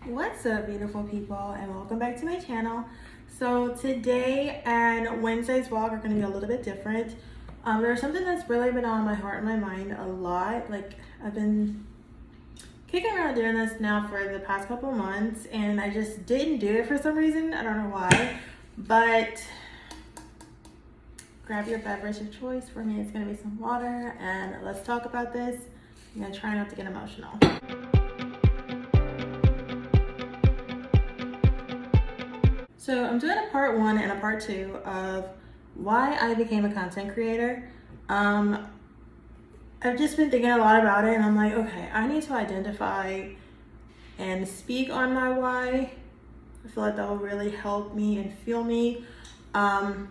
What's up, beautiful people, and welcome back to my channel. So today and Wednesday's vlog are going to be a little bit different. There's something that's really been on my heart and my mind a lot. Like, I've been kicking around doing this now for the past couple months, and I just didn't do it for some reason. I don't know why, but grab your beverage of choice. For me, it's going to be some water, and let's talk about this. I'm going to try not to get emotional. So I'm doing a part 1 and a part 2 of why I became a content creator. I've just been thinking a lot about it, and I'm like, okay, I need to identify and speak on my why. I feel like that will really help me and fuel me for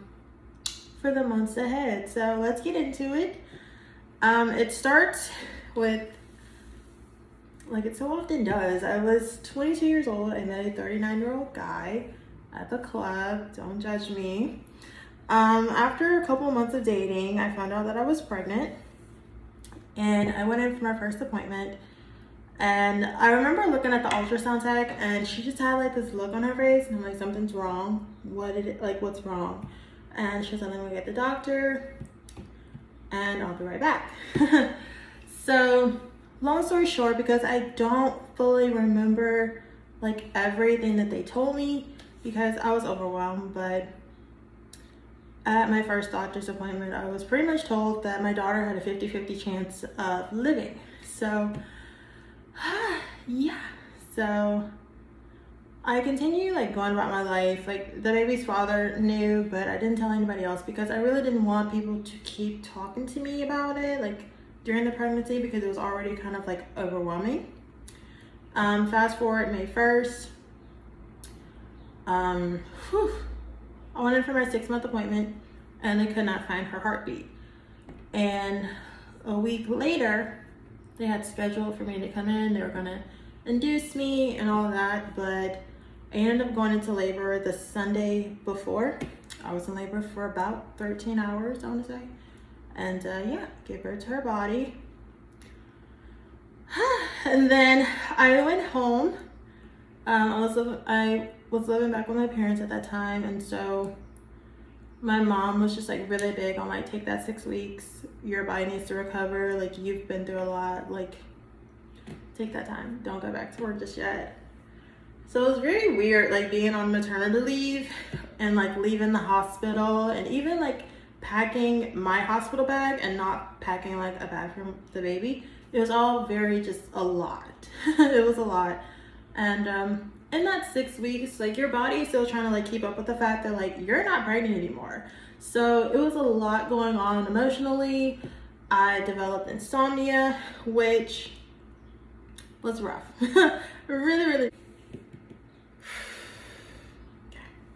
the months ahead. So let's get into it. It starts with, like it so often does, I was 22 years old. I met a 39-year-old guy at the club. Don't judge me. After a couple months of dating, I found out that I was pregnant, and I went in for my first appointment, and I remember looking at the ultrasound tech, and she just had like this look on her face, and I'm like, something's wrong. What's wrong? And she was like, let me get the doctor and I'll be right back. So long story short, because I don't fully remember like everything that they told me, because I was overwhelmed, but at my first doctor's appointment, I was pretty much told that my daughter had a 50-50 chance of living. So, yeah. So, I continue like going about my life. Like, the baby's father knew, but I didn't tell anybody else because I really didn't want people to keep talking to me about it, like during the pregnancy, because it was already kind of like overwhelming. Fast forward May 1st. I went in for my 6-month appointment, and they could not find her heartbeat. And a week later, they had scheduled for me to come in. They were gonna induce me and all that, but I ended up going into labor the Sunday before. I was in labor for about 13 hours, I wanna say. And yeah, gave birth to her body. And then I went home. I was living back with my parents at that time, and so my mom was just like really big on like, take that 6 weeks, your body needs to recover, like you've been through a lot, like take that time, don't go back to work just yet. So it was very weird, like being on maternity leave and like leaving the hospital, and even like packing my hospital bag and not packing like a bag for the baby. It was all very just a lot. It was a lot. And in that 6 weeks, like your body is still trying to like keep up with the fact that like you're not pregnant anymore. So it was a lot going on emotionally. I developed insomnia, which was rough. really.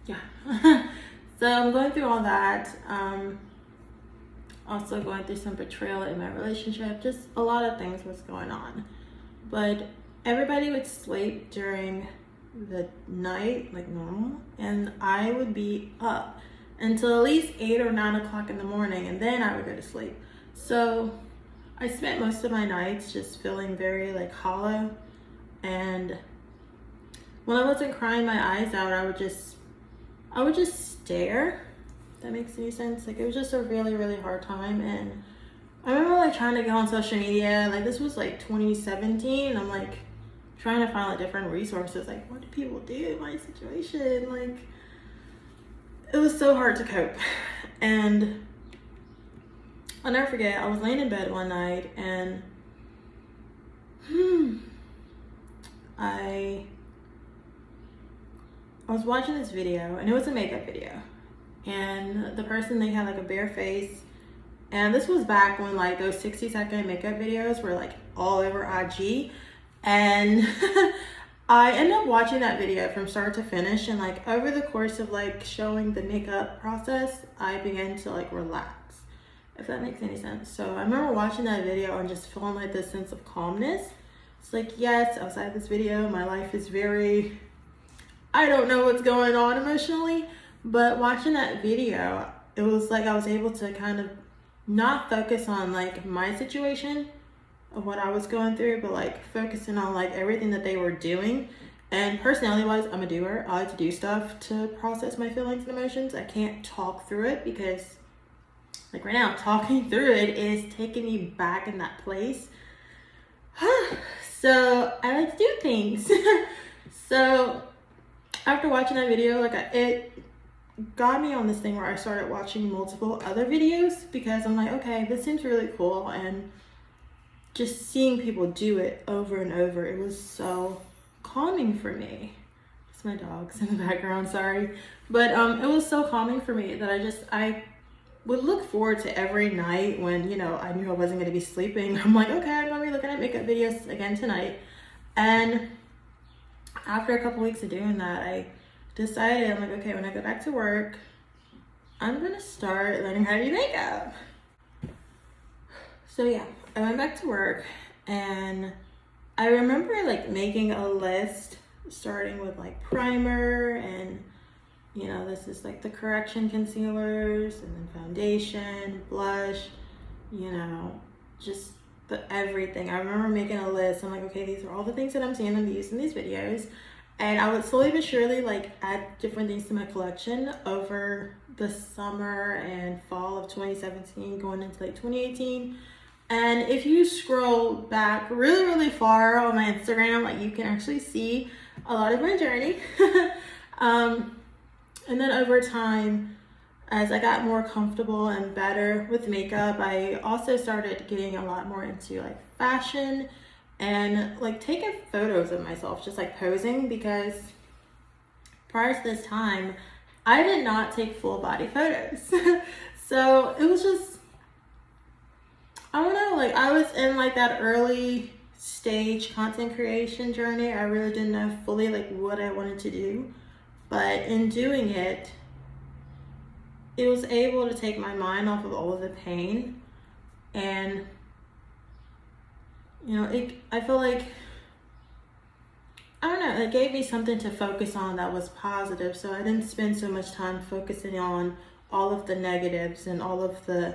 Yeah. So I'm going through all that. Also going through some betrayal in my relationship. Just a lot of things was going on. But everybody would sleep during the night like normal, and I would be up until at least 8 or 9 o'clock in the morning, and then I would go to sleep. So I spent most of my nights just feeling very like hollow, and when I wasn't crying my eyes out, I would just stare, if that makes any sense. Like, it was just a really hard time. And I remember like trying to get on social media, like this was like 2017, and I'm like trying to find like different resources, like what do people do in my situation. Like, it was so hard to cope. And I'll never forget, I was laying in bed one night, and I was watching this video, and it was a makeup video, and the person, they had like a bare face. And this was back when like those 60-second makeup videos were like all over IG. And I ended up watching that video from start to finish, and like over the course of like showing the makeup process, I began to like relax, if that makes any sense. So I remember watching that video and just feeling like this sense of calmness. It's like, yes, outside this video, my life is very, I don't know what's going on emotionally, but watching that video, it was like I was able to kind of not focus on like my situation of what I was going through, but like focusing on like everything that they were doing And personality wise, I'm a doer. I like to do stuff to process my feelings and emotions. I can't talk through it because, like right now, talking through it is taking me back in that place. So I like to do things. So after watching that video, like it got me on this thing where I started watching multiple other videos because I'm like, okay, this seems really cool. And just seeing people do it over and over, it was so calming for me. It's my dogs in the background, sorry. But it was so calming for me that I would look forward to every night when, you know, I knew I wasn't going to be sleeping. I'm like, okay, I'm going to be looking at makeup videos again tonight. And after a couple weeks of doing that, I decided, I'm like, okay, when I go back to work, I'm going to start learning how to do makeup. So yeah, I went back to work and I remember like making a list starting with like primer and, you know, this is like the correction concealers and then foundation, blush, you know, just the everything. I remember making a list. I'm like, okay, these are all the things that I'm seeing them use in these videos. And I would slowly but surely like add different things to my collection over the summer and fall of 2017 going into like 2018. And if you scroll back really, really far on my Instagram, like you can actually see a lot of my journey. And then over time, as I got more comfortable and better with makeup, I also started getting a lot more into like fashion and like taking photos of myself, just like posing, because prior to this time, I did not take full body photos. So it was just, I don't know, like I was in like that early stage content creation journey. I really didn't know fully like what I wanted to do, but in doing it, it was able to take my mind off of all of the pain. And you know, I feel like, I don't know, it gave me something to focus on that was positive. So I didn't spend so much time focusing on all of the negatives and all of the,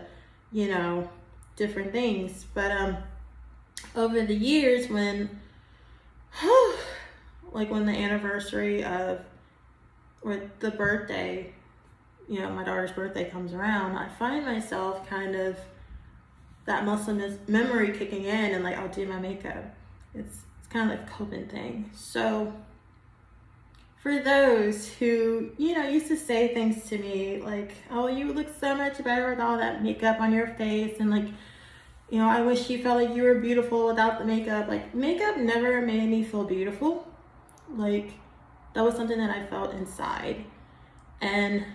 you know, different things. But over the years when, like when the anniversary of, or the birthday, you know, my daughter's birthday comes around, I find myself kind of that muscle memory kicking in, and like I'll do my makeup. It's kind of like a coping thing. So for those who, you know, used to say things to me like, oh, you look so much better with all that makeup on your face, and like, you know, I wish you felt like you were beautiful without the makeup. Like makeup never made me feel beautiful. Like that was something that I felt inside. And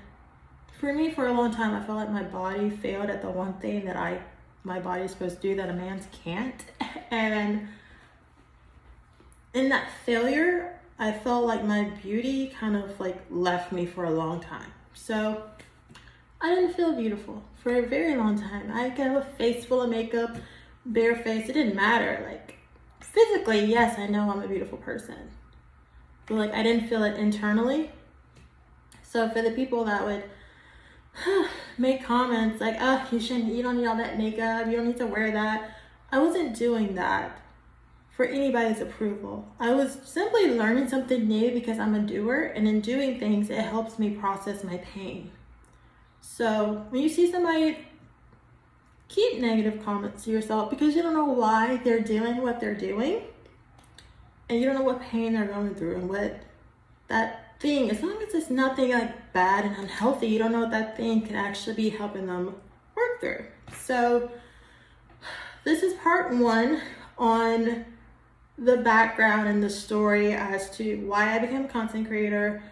for me, for a long time, I felt like my body failed at the one thing that my body is supposed to do that a man's can't. And in that failure, I felt like my beauty kind of like left me for a long time. So I didn't feel beautiful for a very long time. I could have a face full of makeup, bare face, it didn't matter. Like physically, yes, I know I'm a beautiful person, but like I didn't feel it internally. So for the people that would make comments like, oh, you don't need all that makeup, you don't need to wear that, I wasn't doing that for anybody's approval. I was simply learning something new because I'm a doer, and in doing things, it helps me process my pain. So when you see somebody, keep negative comments to yourself, because you don't know why they're doing what they're doing, and you don't know what pain they're going through and what that thing, as long as it's nothing like bad and unhealthy, you don't know what that thing can actually be helping them work through. So this is part 1 on the background and the story as to why I became a content creator.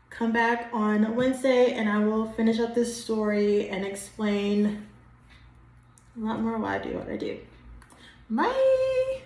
Come back on Wednesday and I will finish up this story and explain a lot more why I do what I do. Bye.